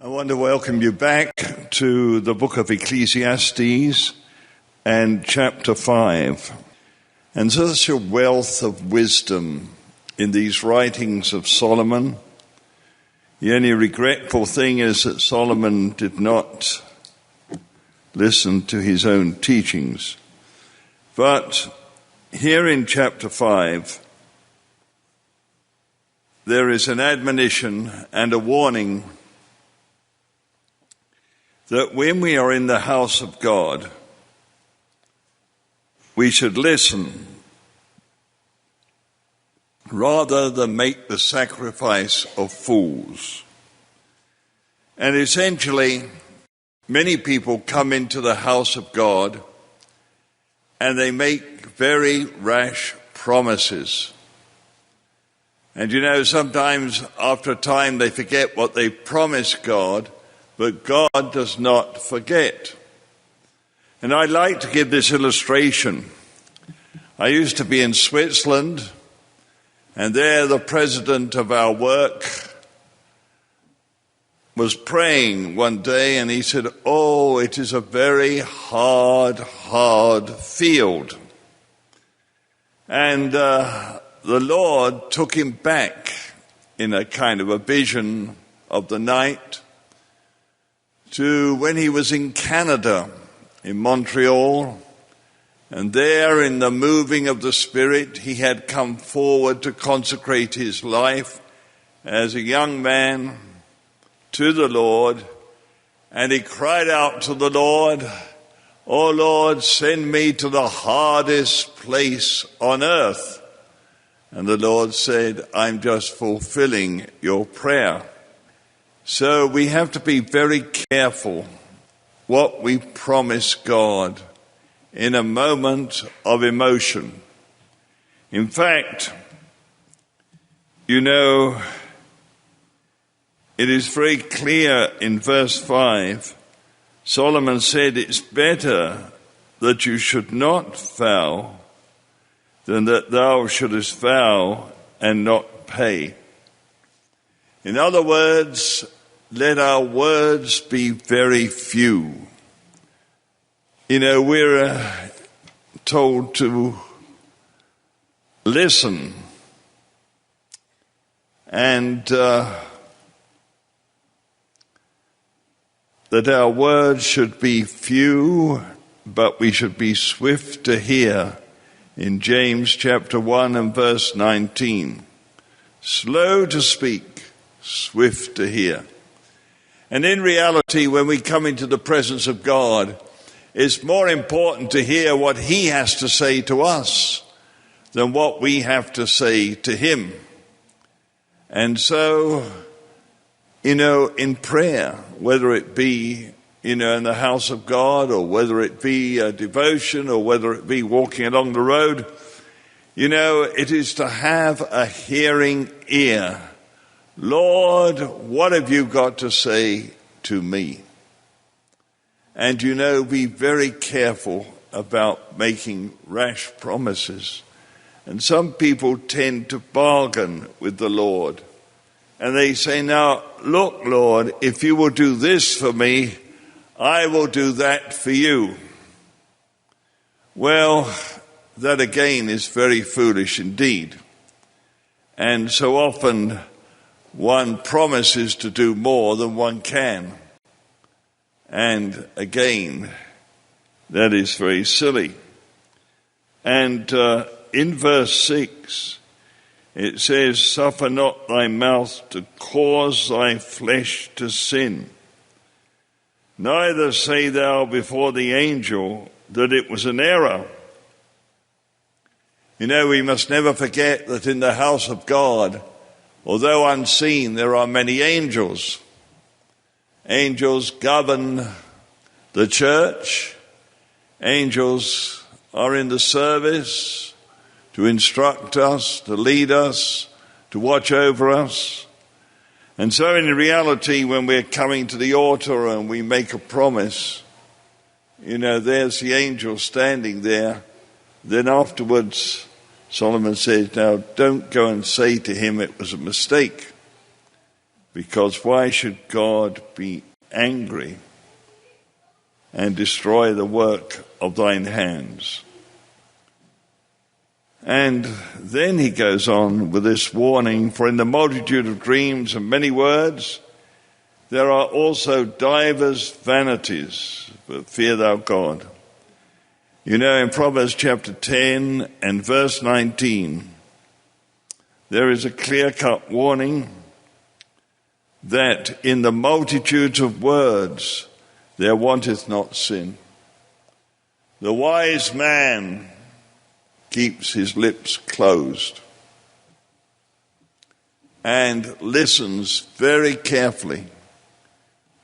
I want to welcome you back to the book of Ecclesiastes and chapter 5. And such a wealth of wisdom in these writings of Solomon. The only regretful thing is that Solomon did not listen to his own teachings. But here in chapter 5, there is an admonition and a warning that when we are in the house of God, we should listen rather than make the sacrifice of fools. And essentially, many people come into the house of God and they make very rash promises. And sometimes after a time they forget what they promised God, but God does not forget. And I'd like to give this illustration. I used to be in Switzerland, and there the president of our work was praying one day, and he said, "Oh, it is a very hard field." And the Lord took him back in a kind of a vision of the night to when he was in Canada, in Montreal, and there in the moving of the Spirit, he had come forward to consecrate his life as a young man to the Lord, and he cried out to the Lord, "Oh Lord, send me to the hardest place on earth." And the Lord said, "I'm just fulfilling your prayer." So we have to be very careful what we promise God in a moment of emotion. In fact, it is very clear in verse 5, Solomon said, "It's better that you should not vow than that thou shouldest vow and not pay." In other words, let our words be very few. We're told to listen and that our words should be few, but we should be swift to hear. In James chapter 1 and verse 19, slow to speak, swift to hear. And in reality, when we come into the presence of God, it's more important to hear what He has to say to us than what we have to say to Him. And so, in prayer, whether it be, in the house of God, or whether it be a devotion, or whether it be walking along the road, it is to have a hearing ear. Lord, what have you got to say to me? And be very careful about making rash promises. And some people tend to bargain with the Lord. And they say, "Now, look, Lord, if you will do this for me, I will do that for you." Well, that again is very foolish indeed. And so often one promises to do more than one can. And again, that is very silly. And in verse 6, it says, "Suffer not thy mouth to cause thy flesh to sin. Neither say thou before the angel that it was an error." We must never forget that in the house of God, although unseen, there are many angels. Angels govern the church. Angels are in the service to instruct us, to lead us, to watch over us. And so in reality, when we're coming to the altar and we make a promise, there's the angel standing there. Then afterwards, Solomon says, "Now don't go and say to him it was a mistake." because why should God be angry and destroy the work of thine hands? And then he goes on with this warning, for in the multitude of dreams and many words, there are also divers vanities, but fear thou God. You know, in Proverbs chapter 10 and verse 19, there is a clear-cut warning that in the multitudes of words there wanteth not sin. The wise man keeps his lips closed and listens very carefully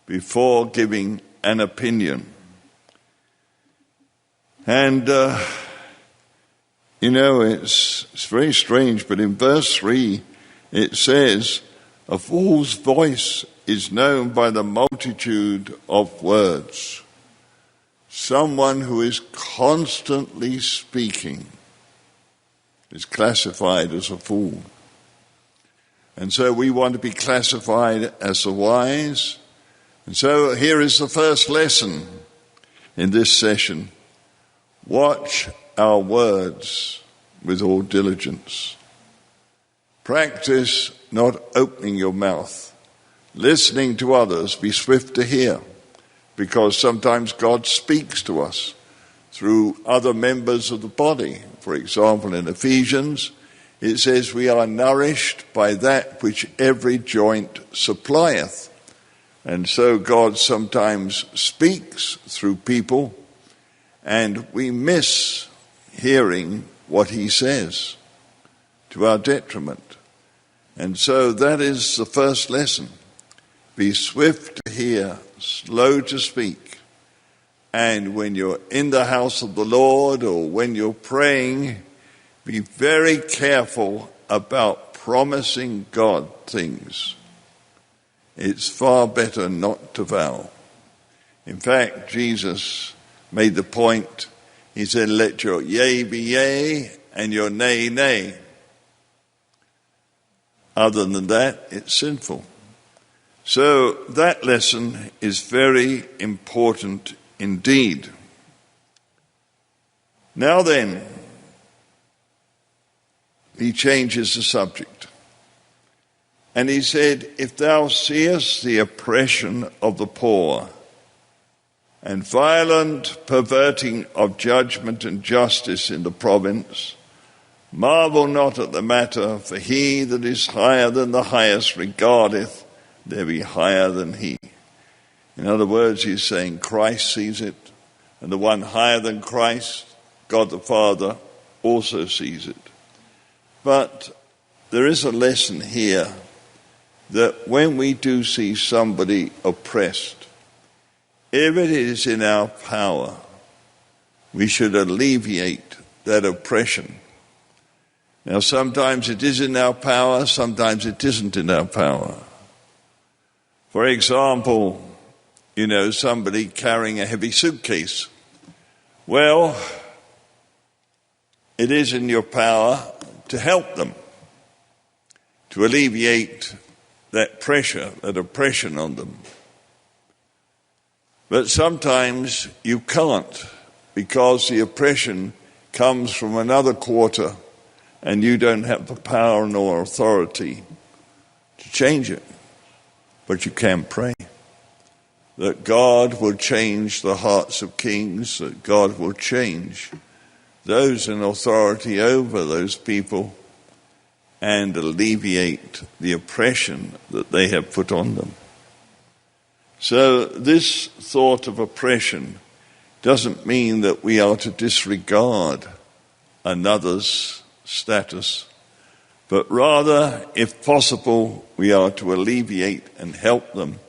before giving an opinion. And, it's very strange, but in verse 3 it says, a fool's voice is known by the multitude of words. Someone who is constantly speaking is classified as a fool. And so we want to be classified as the wise. And so here is the first lesson in this session. Watch our words with all diligence. Practice not opening your mouth. Listening to others, be swift to hear, because sometimes God speaks to us through other members of the body. For example, in Ephesians, it says we are nourished by that which every joint supplieth. And so God sometimes speaks through people, and we miss hearing what he says to our detriment. And so that is the first lesson. Be swift to hear, slow to speak. And when you're in the house of the Lord or when you're praying, be very careful about promising God things. It's far better not to vow. In fact, Jesus made the point, he said, let your yea be yea and your nay, nay. Other than that, it's sinful. So that lesson is very important indeed. Now then, he changes the subject. And he said, if thou seest the oppression of the poor, and violent perverting of judgment and justice in the province, marvel not at the matter, for he that is higher than the highest regardeth there be higher than he. In other words, he's saying Christ sees it, and the one higher than Christ, God the Father, also sees it. But there is a lesson here that when we do see somebody oppressed, if it is in our power, we should alleviate that oppression. Now, sometimes it is in our power, sometimes it isn't in our power. For example, somebody carrying a heavy suitcase. Well, it is in your power to help them, to alleviate that pressure, that oppression on them. But sometimes you can't, because the oppression comes from another quarter and you don't have the power nor authority to change it. But you can pray that God will change the hearts of kings, that God will change those in authority over those people and alleviate the oppression that they have put on them. So this thought of oppression doesn't mean that we are to disregard another's status, but rather, if possible, we are to alleviate and help them.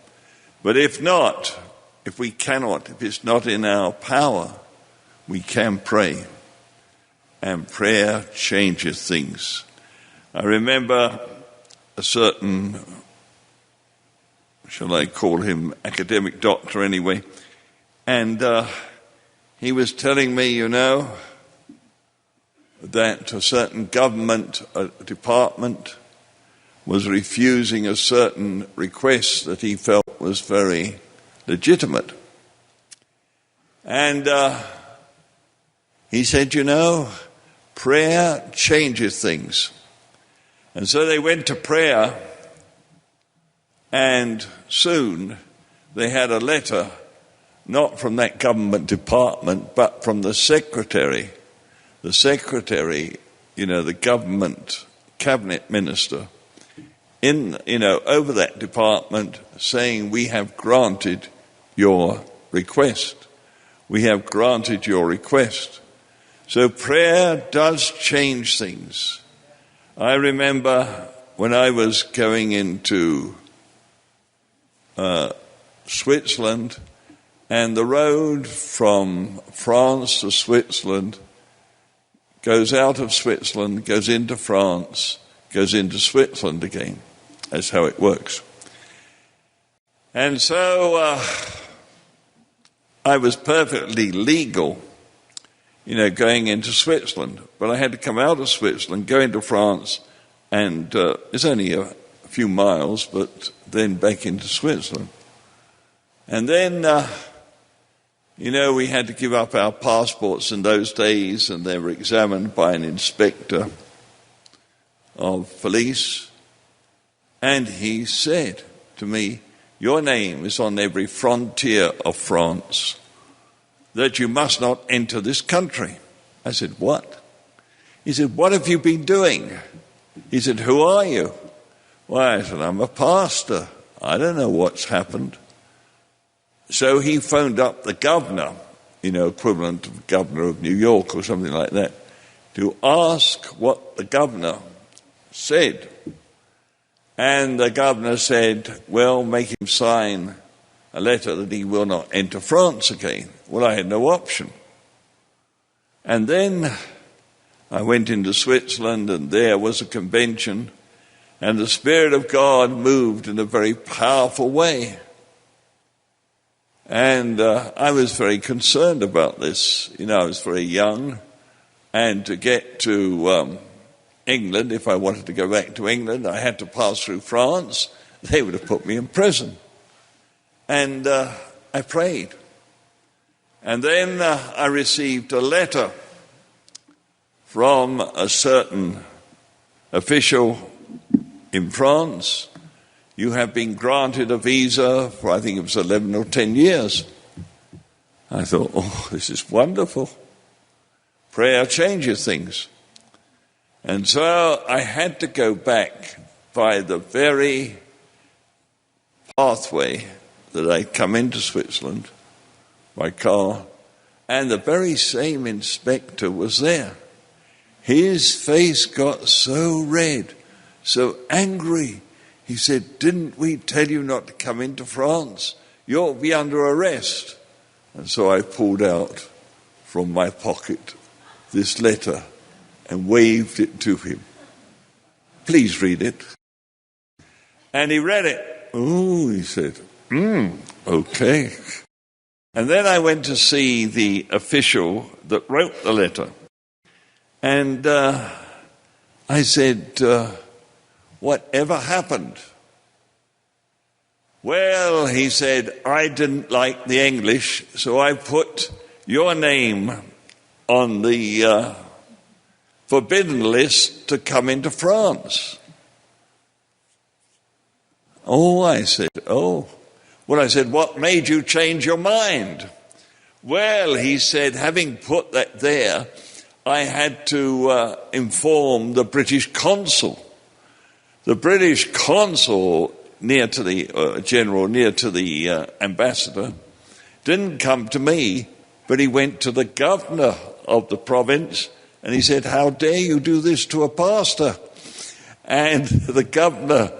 But if not, if we cannot, if it's not in our power, we can pray. And prayer changes things. I remember a certain, shall I call him academic doctor anyway, and he was telling me, that a certain government department was refusing a certain request that he felt was very legitimate. And he said, prayer changes things. And so they went to prayer, and soon they had a letter, not from that government department, but from the secretary. The secretary, the government cabinet minister, over that department, saying, we have granted your request. We have granted your request. So prayer does change things. I remember when I was going into Switzerland, and the road from France to Switzerland goes out of Switzerland, goes into France, goes into Switzerland again. That's how it works. And so I was perfectly legal, going into Switzerland. But I had to come out of Switzerland, go into France, and it's only a few miles, but then back into Switzerland. And then, we had to give up our passports in those days, and they were examined by an inspector of police. And he said to me, your name is on every frontier of France, that you must not enter this country. I said, what? He said, what have you been doing? He said, who are you? Why, I said, I'm a pastor. I don't know what's happened. So he phoned up the governor, equivalent of governor of New York or something like that, to ask what the governor said. And the governor said, well, make him sign a letter that he will not enter France again. Well, I had no option. And then I went into Switzerland, and there was a convention, and the Spirit of God moved in a very powerful way. And I was very concerned about this. I was very young, and to get to England, if I wanted to go back to England, I had to pass through France. They would have put me in prison. And I prayed. And then I received a letter from a certain official in France. You have been granted a visa for, I think it was 11 or 10 years. I thought, this is wonderful. Prayer changes things. And so I had to go back by the very pathway that I'd come into Switzerland by car, and the very same inspector was there. His face got so red, so angry. He said, didn't we tell you not to come into France? You'll be under arrest. And so I pulled out from my pocket this letter and waved it to him. Please read it. And he read it. Oh, he said, okay. And then I went to see the official that wrote the letter. And I said, whatever happened? Well, he said, I didn't like the English, so I put your name on the forbidden list to come into France. I said, Well, I said, what made you change your mind? Well, he said, having put that there, I had to inform the British consul. The British consul near to the general, near to the ambassador, didn't come to me, but he went to the governor of the province, and he said, how dare you do this to a pastor? And the governor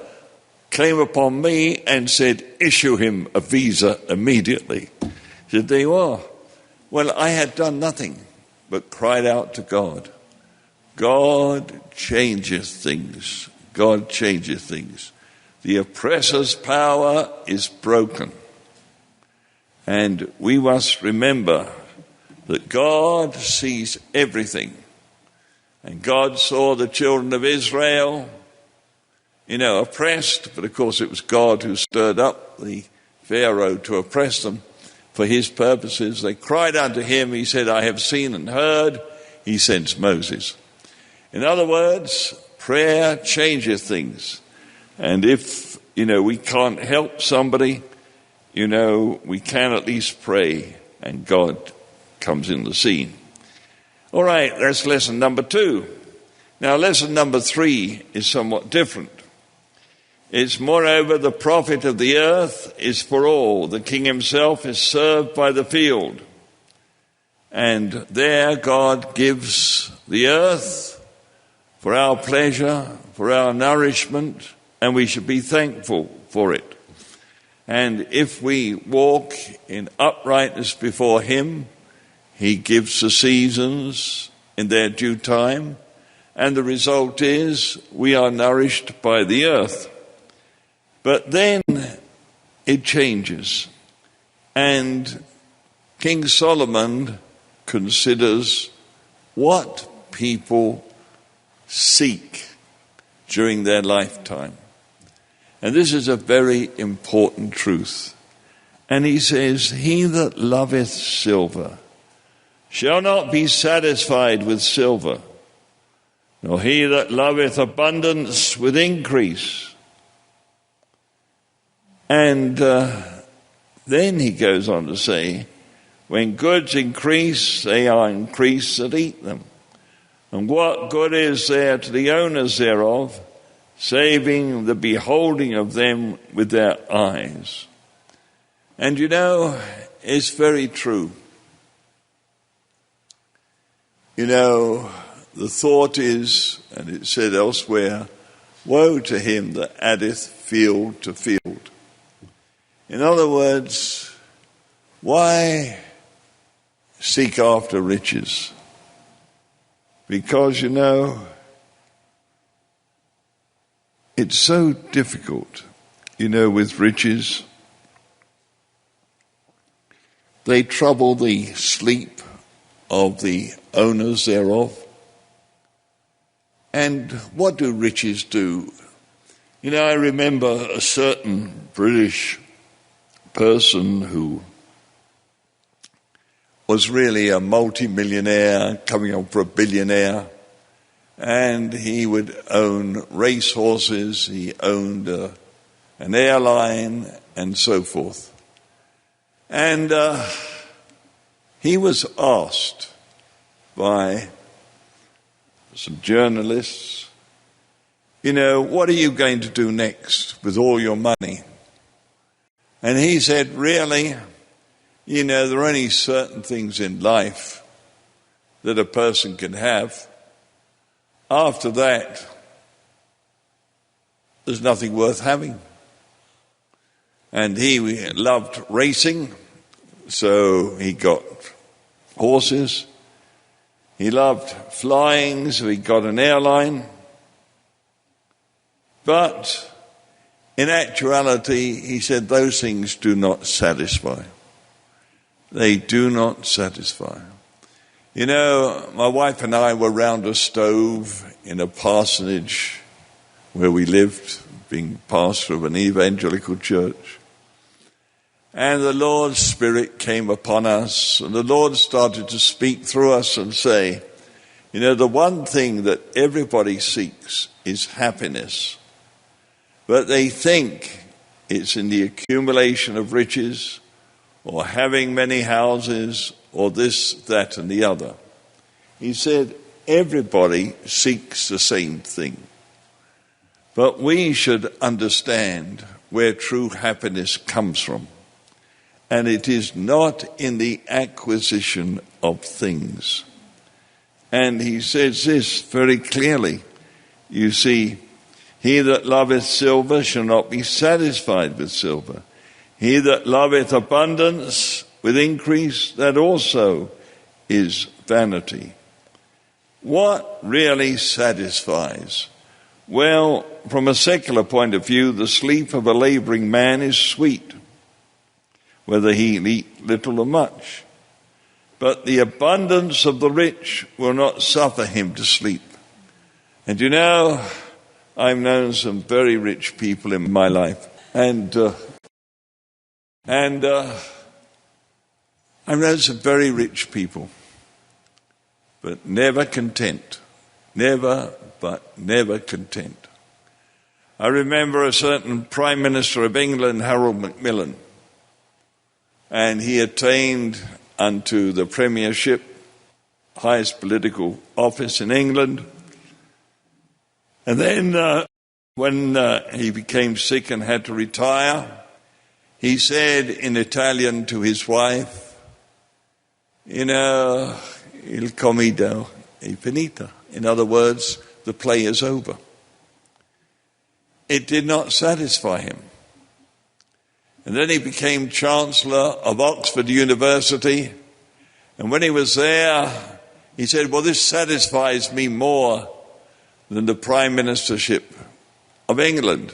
came upon me and said, issue him a visa immediately. He said, there you are. Well, I had done nothing but cried out to God. God changes things. God changes things. The oppressor's power is broken. And we must remember that God sees everything. And God saw the children of Israel oppressed, but of course it was God who stirred up the Pharaoh to oppress them for his purposes. They cried unto him. He said, I have seen and heard. He sends Moses. In other words, prayer changes things. And if, we can't help somebody, we can at least pray and God comes in the scene. All right, that's lesson number 2. Now, lesson number 3 is somewhat different. It's moreover the profit of the earth is for all. The king himself is served by the field. And there God gives the earth for our pleasure, for our nourishment, and we should be thankful for it. And if we walk in uprightness before him, he gives the seasons in their due time, and the result is we are nourished by the earth. But then it changes, and King Solomon considers what people seek during their lifetime. And this is a very important truth. And he says, he that loveth silver shall not be satisfied with silver, nor he that loveth abundance with increase. And then he goes on to say, when goods increase, they are increased that eat them. And what good is there to the owners thereof, saving the beholding of them with their eyes? And it's very true. The thought is, and it said elsewhere, woe to him that addeth field to field. In other words, why seek after riches? Because, it's so difficult, with riches. They trouble the sleep of the owners thereof. And what do riches do? I remember a certain British person who was really a multi-millionaire coming up for a billionaire, and he would own racehorses, he owned an airline, and so forth. And he was asked by some journalists, what are you going to do next with all your money? And he said, really, there are only certain things in life that a person can have. After that, there's nothing worth having. And he loved racing, so he got horses. He loved flying, so he got an airline. But in actuality, he said, those things do not satisfy. They do not satisfy. My wife and I were round a stove in a parsonage where we lived, being pastor of an evangelical church. And the Lord's Spirit came upon us, and the Lord started to speak through us and say, the one thing that everybody seeks is happiness. But they think it's in the accumulation of riches, or having many houses, or this, that, and the other. He said, everybody seeks the same thing. But we should understand where true happiness comes from. And it is not in the acquisition of things. And he says this very clearly. You see, he that loveth silver shall not be satisfied with silver. He that loveth abundance with increase, that also is vanity. What really satisfies? Well, from a secular point of view, the sleep of a laboring man is sweet, whether he eat little or much. But the abundance of the rich will not suffer him to sleep. And I've known some very rich people in my life, and I've known some very rich people, but never content. Never content. I remember a certain Prime Minister of England, Harold Macmillan, and he attained unto the premiership, highest political office in England. And then when he became sick and had to retire, he said in Italian to his wife, il comito è finita. In other words, the play is over. It did not satisfy him. And then he became Chancellor of Oxford University. And when he was there, he said, well, this satisfies me more than the Prime Ministership of England.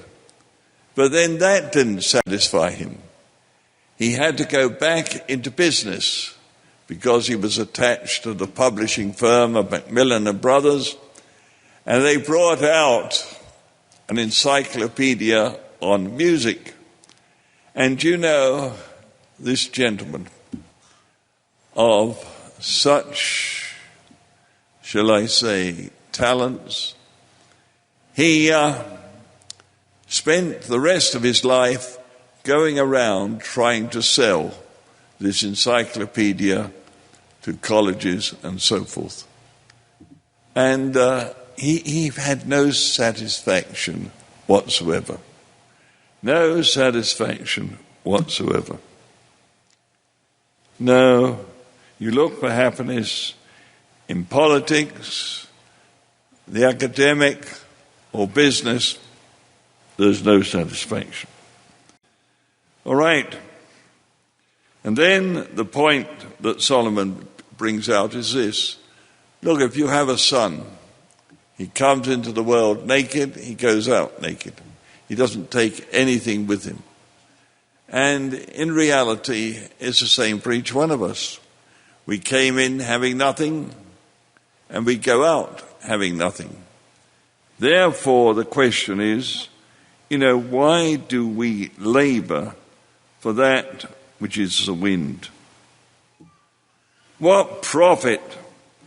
But then that didn't satisfy him. He had to go back into business because he was attached to the publishing firm of Macmillan and Brothers, and they brought out an encyclopedia on music. And you know, this gentleman of such, shall I say, talents, he spent the rest of his life going around trying to sell this encyclopedia to colleges and so forth. And he had no satisfaction whatsoever. No satisfaction whatsoever. No, you look for happiness in politics, the academic, or business, there's no satisfaction. All right. And then the point that Solomon brings out is this. Look, if you have a son, he comes into the world naked, he goes out naked. He doesn't take anything with him. And in reality, it's the same for each one of us. We came in having nothing, and we go out having nothing. Therefore, the question is, why do we labor for that which is the wind? What profit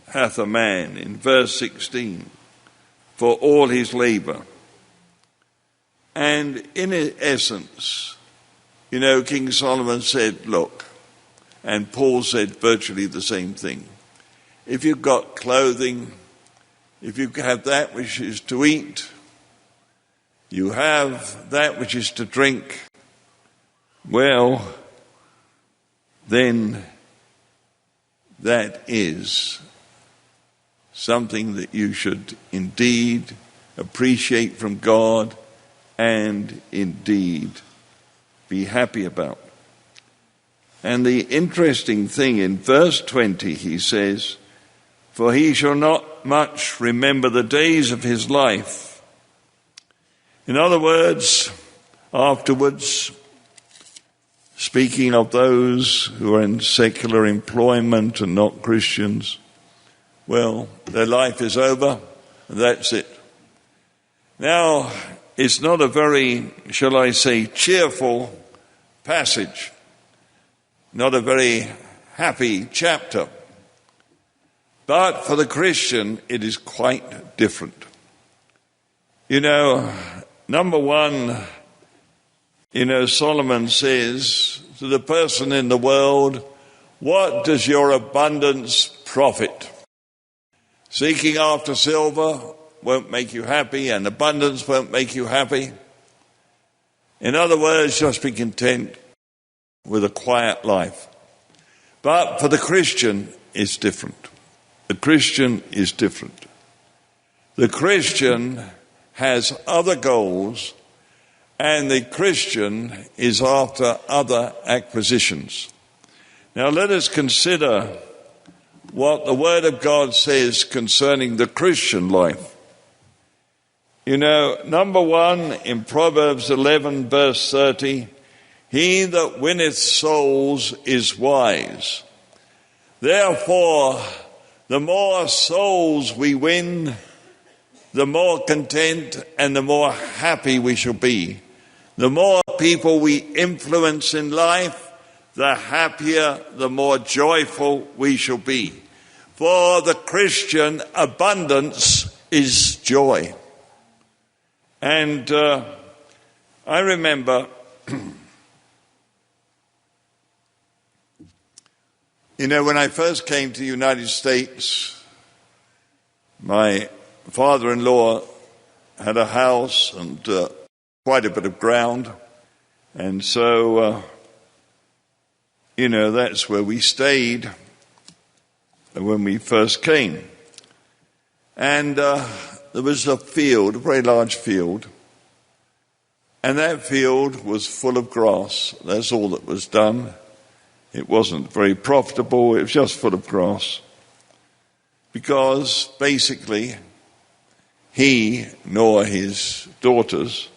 hath a man, in verse 16, for all his labor? And in essence, King Solomon said, look, and Paul said virtually the same thing. If you've got clothing, if you have that which is to eat, you have that which is to drink, well, then that is something that you should indeed appreciate from God and indeed be happy about. And the interesting thing in verse 20, he says, for he shall not much remember the days of his life. In other words, afterwards, speaking of those who are in secular employment and not Christians, well, their life is over, and that's it. Now, it's not a very, shall I say, cheerful passage, not a very happy chapter. But for the Christian, it is quite different. Number one, Solomon says to the person in the world, what does your abundance profit? Seeking after silver won't make you happy, and abundance won't make you happy. In other words, just be content with a quiet life. But for the Christian, it's different. The Christian is different. The Christian has other goals, and the Christian is after other acquisitions. Now let us consider what the Word of God says concerning the Christian life. Number one, in Proverbs 11, verse 30, he that winneth souls is wise. Therefore, the more souls we win, the more content and the more happy we shall be. The more people we influence in life, the happier, the more joyful we shall be. For the Christian, abundance is joy. And I remember, when I first came to the United States, my father-in-law had a house and quite a bit of ground. And so, that's where we stayed when we first came. And there was a field, a very large field. And that field was full of grass. That's all that was done. It wasn't very profitable. It was just full of grass. Because basically, he nor his daughters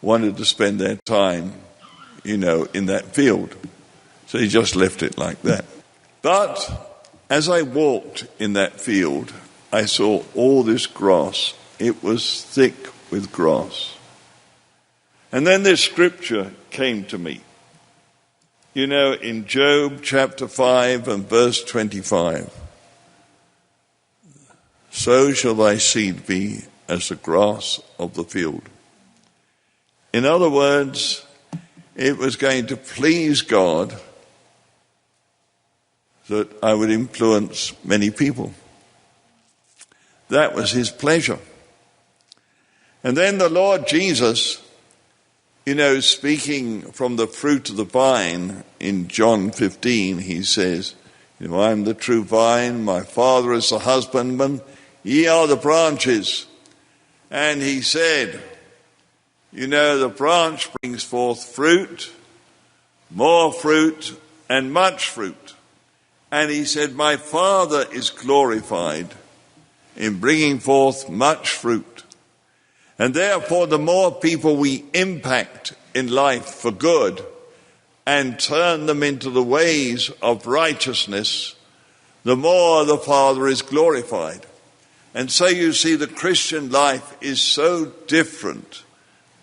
wanted to spend their time, in that field. So he just left it like that. But as I walked in that field, I saw all this grass. It was thick with grass. And then this scripture came to me. In Job chapter 5 and verse 25. So shall thy seed be as the grass of the field. In other words, it was going to please God that I would influence many people. That was his pleasure. And then the Lord Jesus, speaking from the fruit of the vine in John 15, he says, I am the true vine, my Father is the husbandman, ye are the branches. And he said, the branch brings forth fruit, more fruit, and much fruit. And he said, my Father is glorified in bringing forth much fruit. And therefore, the more people we impact in life for good and turn them into the ways of righteousness, the more the Father is glorified. And so you see, the Christian life is so different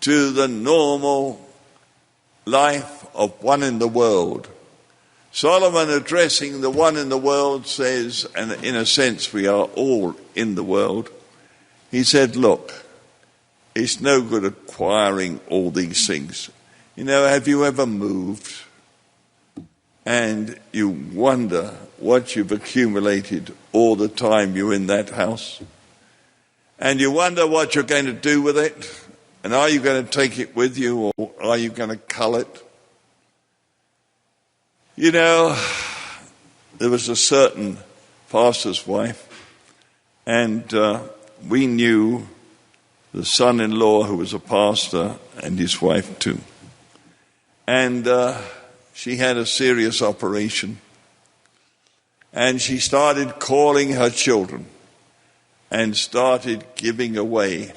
to the normal life of one in the world. Solomon, addressing the one in the world, says, and in a sense we are all in the world, he said, look, it's no good acquiring all these things. Have you ever moved and you wonder what you've accumulated all the time you're in that house? And you wonder what you're going to do with it? And are you going to take it with you, or are you going to cull it? There was a certain pastor's wife, and we knew the son-in-law who was a pastor and his wife too. And she had a serious operation. And she started calling her children and started giving away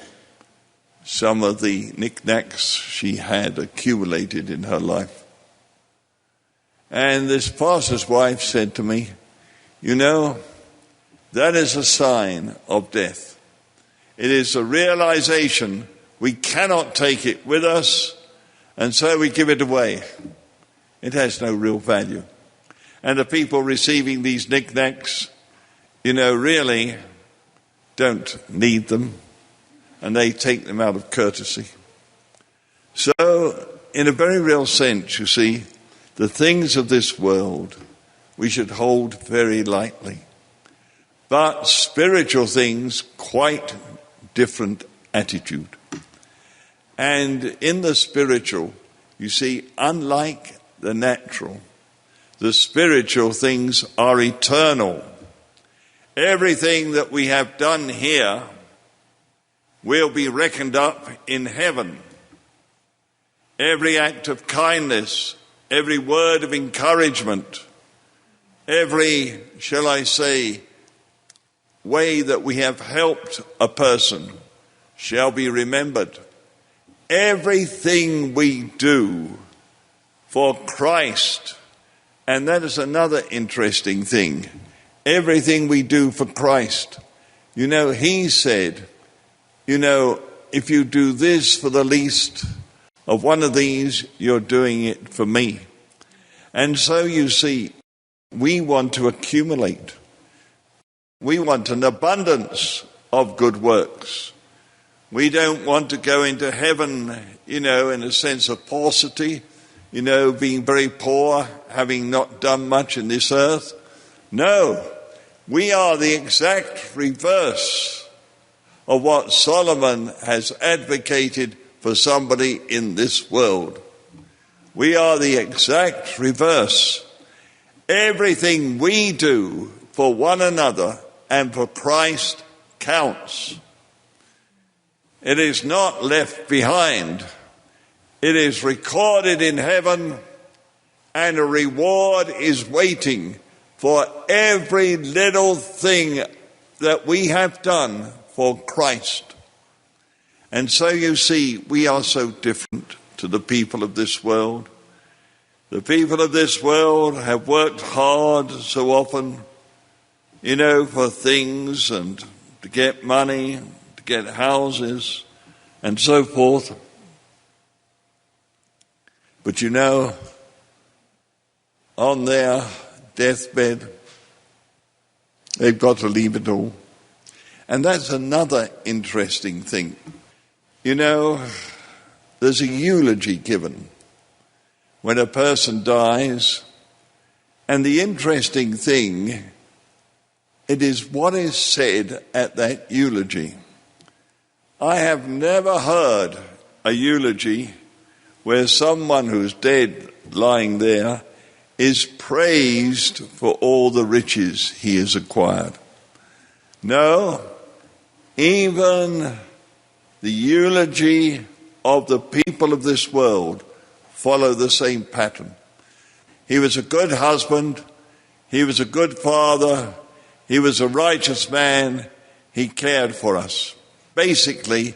some of the knickknacks she had accumulated in her life. And this pastor's wife said to me, that is a sign of death. It is a realization we cannot take it with us, and so we give it away. It has no real value. And the people receiving these knickknacks, really don't need them, and they take them out of courtesy. So, in a very real sense, you see, the things of this world we should hold very lightly. But spiritual things, quite different attitude. And in the spiritual, you see, unlike the natural, the spiritual things are eternal. Everything that we have done here will be reckoned up in heaven. Every act of kindness, every word of encouragement, every, shall I say, way that we have helped a person shall be remembered. Everything we do for Christ, and that is another interesting thing, everything we do for Christ. He said, if you do this for the least of one of these, you're doing it for me. And so you see, we want to accumulate. We want an abundance of good works. We don't want to go into heaven, in a sense of paucity, being very poor, having not done much in this earth. No, we are the exact reverse of what Solomon has advocated for somebody in this world. We are the exact reverse. Everything we do for one another and for Christ counts. It is not left behind. It is recorded in heaven, and a reward is waiting for every little thing that we have done for Christ. And so you see, we are so different to the people of this world. The people of this world have worked hard so often, for things and to get money, to get houses and so forth. But on their deathbed, they've got to leave it all. And that's another interesting thing. There's a eulogy given when a person dies, and the interesting thing, it is what is said at that eulogy. I have never heard a eulogy where someone who's dead, lying there, is praised for all the riches he has acquired. No, even the eulogy of the people of this world follow the same pattern. He was a good husband, he was a good father, he was a righteous man, he cared for us. Basically,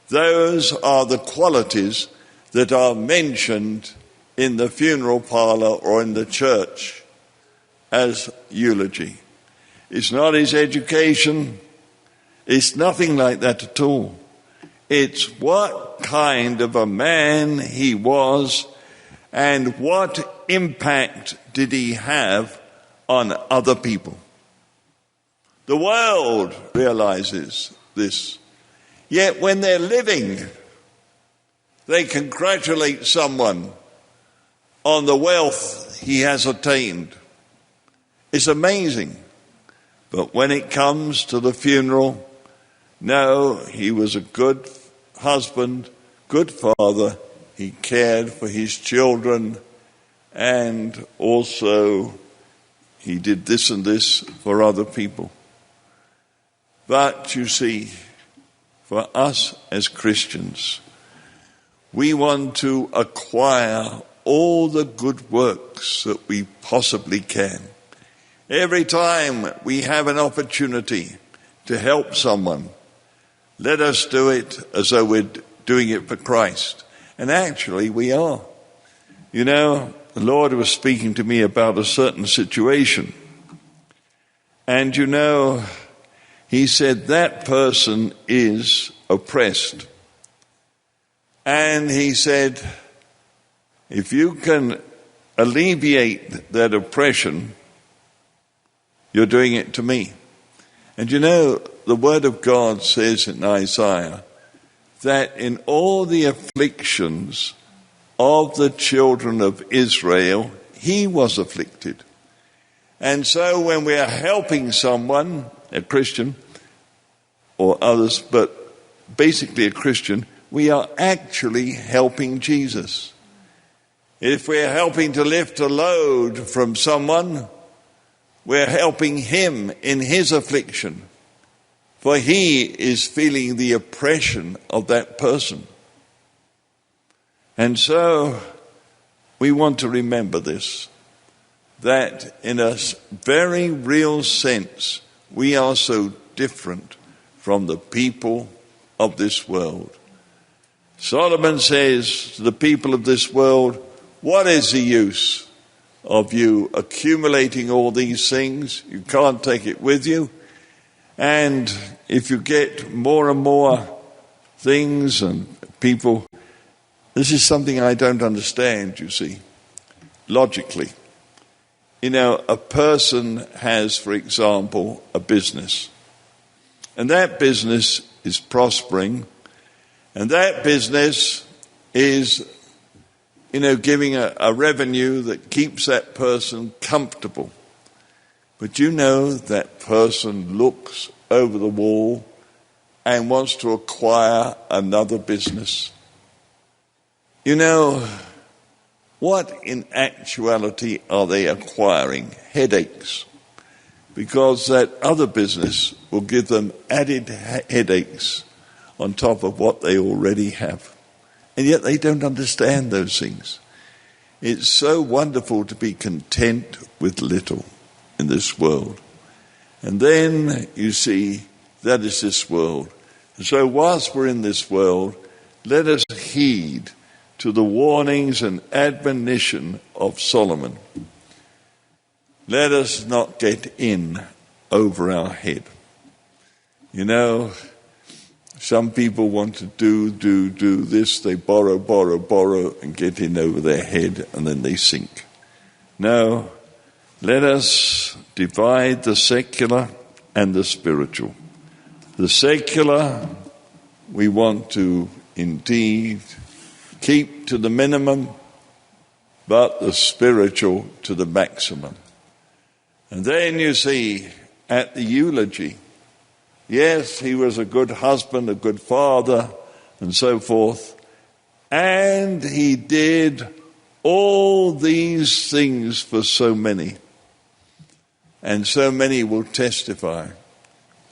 those are the qualities that are mentioned in the funeral parlor or in the church as eulogy. It's not his education, it's nothing like that at all. It's what kind of a man he was and what impact did he have on other people. The world realizes this. Yet when they're living, they congratulate someone on the wealth he has attained. It's amazing. But when it comes to the funeral, no, he was a good husband, good father, he cared for his children, and also he did this and this for other people. But you see, for us as Christians, we want to acquire all the good works that we possibly can. Every time we have an opportunity to help someone, let us do it as though we're doing it for Christ. And actually we are. The Lord was speaking to me about a certain situation. And he said that person is oppressed. And he said, if you can alleviate that oppression, you're doing it to me. And the Word of God says in Isaiah that in all the afflictions of the children of Israel, he was afflicted. And so when we are helping someone, a Christian or others, but basically a Christian, we are actually helping Jesus. If we're helping to lift a load from someone, we're helping him in his affliction, for he is feeling the oppression of that person. And so we want to remember this, that in a very real sense, we are so different from the people of this world. Solomon says to the people of this world, what is the use of you accumulating all these things? You can't take it with you. And if you get more and more things and people. This is something I don't understand, you see, logically. You know, a person has, for example, a business. And that business is prospering. And that business is, you know, giving a revenue that keeps that person comfortable. But you know, that person looks over the wall and wants to acquire another business. You know, what in actuality are they acquiring? Headaches. Because that other business will give them added headaches on top of what they already have. And yet they don't understand those things. It's so wonderful to be content with little in this world. And then, you see, that is this world. And so whilst we're in this world, let us heed to the warnings and admonition of Solomon. Let us not get in over our head. You know, some people want to do this. They borrow, and get in over their head, and then they sink. No, let us divide the secular and the spiritual. The secular, we want to indeed keep to the minimum, but the spiritual to the maximum. And then you see, at the eulogy, yes, he was a good husband, a good father, and so forth. And he did all these things for so many. And so many will testify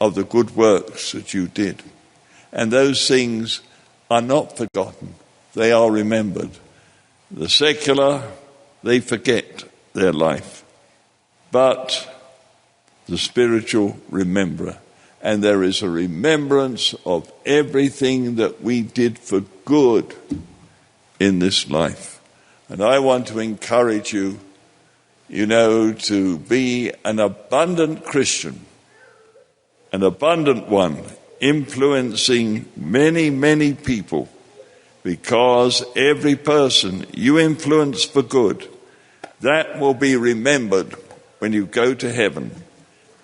of the good works that you did. And those things are not forgotten. They are remembered. The secular, they forget their life. But the spiritual remember. And there is a remembrance of everything that we did for good in this life. And I want to encourage you, you know, to be an abundant Christian, an abundant one, influencing many, many people, because every person you influence for good, that will be remembered when you go to heaven,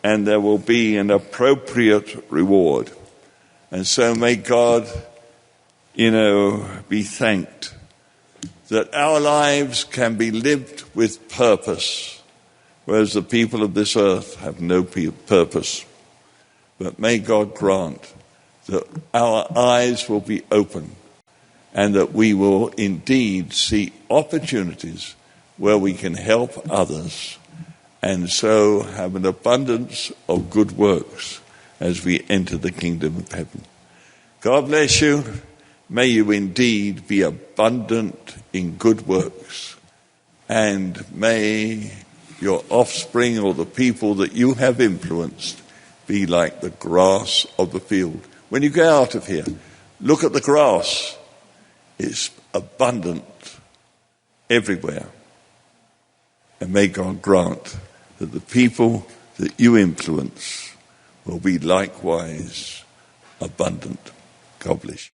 and there will be an appropriate reward. And so may God, you know, be thanked that our lives can be lived with purpose, whereas the people of this earth have no purpose. But may God grant that our eyes will be open and that we will indeed see opportunities where we can help others and so have an abundance of good works as we enter the kingdom of heaven. God bless you. May you indeed be abundant in good works, and may your offspring or the people that you have influenced be like the grass of the field. When you go out of here, look at the grass. It's abundant everywhere. And may God grant that the people that you influence will be likewise abundant. God bless you.